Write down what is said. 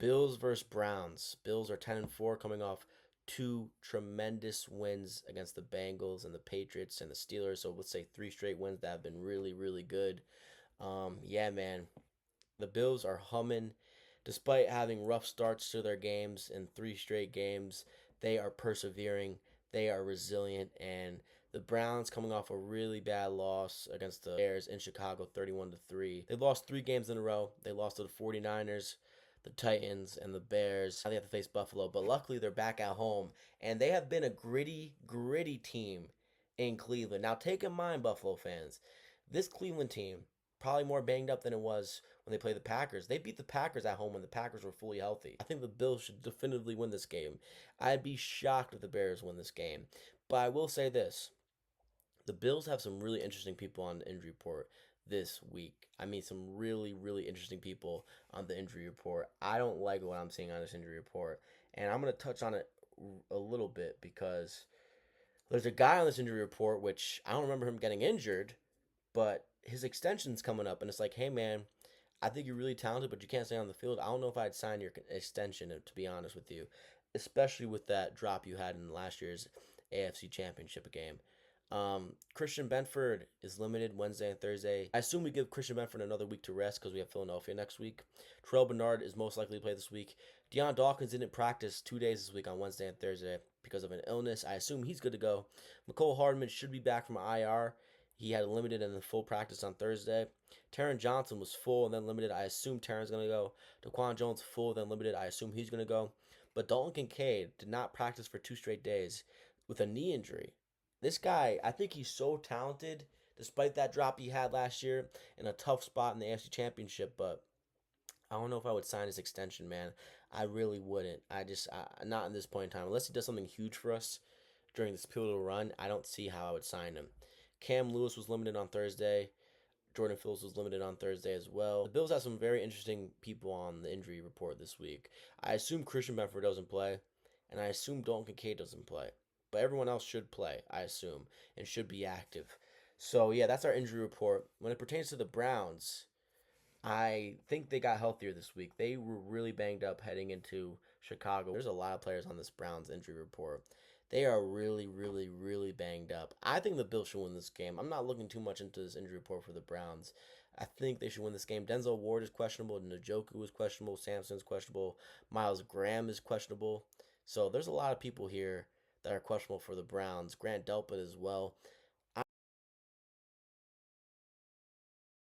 Bills versus Browns. Bills are 10-4 coming off two tremendous wins against the Bengals and the Patriots and the Steelers. So let's say three straight wins that have been really, really good. Yeah, man. The Bills are humming. Despite having rough starts to their games in three straight games, they are persevering. They are resilient. And the Browns coming off a really bad loss against the Bears in Chicago 31-3. They lost three games in a row. They lost to the 49ers, the Titans, and the Bears. Now they have to face Buffalo, but luckily they're back at home. And they have been a gritty, gritty team in Cleveland. Now take in mind, Buffalo fans, this Cleveland team probably more banged up than it was when they played the Packers. They beat the Packers at home when the Packers were fully healthy. I think the Bills should definitively win this game. I'd be shocked if the Bears win this game. But I will say this. The Bills have some really interesting people on the injury report this week. I mean, some really, really interesting people on the injury report. I don't like what I'm seeing on this injury report. And I'm going to touch on it a little bit because there's a guy on this injury report, which I don't remember him getting injured, but his extension's coming up, and it's like, hey man, I think you're really talented, but you can't stay on the field. I don't know if I'd sign your extension, to be honest with you, especially with that drop you had in last year's AFC Championship game. Christian Benford is limited Wednesday and Thursday. I assume we give Christian Benford another week to rest because we have Philadelphia next week. Terrell Bernard is most likely to play this week. Deion Dawkins didn't practice 2 days this week on Wednesday and Thursday because of an illness. I assume he's good to go. McCole Hardman should be back from IR. He had a limited and then full practice on Thursday. Taron Johnson was full and then limited. I assume Taron's going to go. Daquan Jones full, then limited. I assume he's going to go. But Dalton Kincaid did not practice for 2 straight days with a knee injury. This guy, I think he's so talented, despite that drop he had last year in a tough spot in the AFC Championship. But I don't know if I would sign his extension, man. I really wouldn't. Not in this point in time. Unless he does something huge for us during this pivotal run, I don't see how I would sign him. Cam Lewis was limited on Thursday. Jordan Phillips was limited on Thursday as well. The Bills have some very interesting people on the injury report this week. I assume Christian Benford doesn't play, and I assume Dalton Kincaid doesn't play. But everyone else should play, I assume, and should be active. So, yeah, that's our injury report. When it pertains to the Browns, I think they got healthier this week. They were really banged up heading into Chicago. There's a lot of players on this Browns injury report. They are really, really, really banged up. I think the Bills should win this game. I'm not looking too much into this injury report for the Browns. I think they should win this game. Denzel Ward is questionable. Njoku is questionable. Sampson's questionable. Miles Graham is questionable. So there's a lot of people here that are questionable for the Browns. Grant Delpit as well.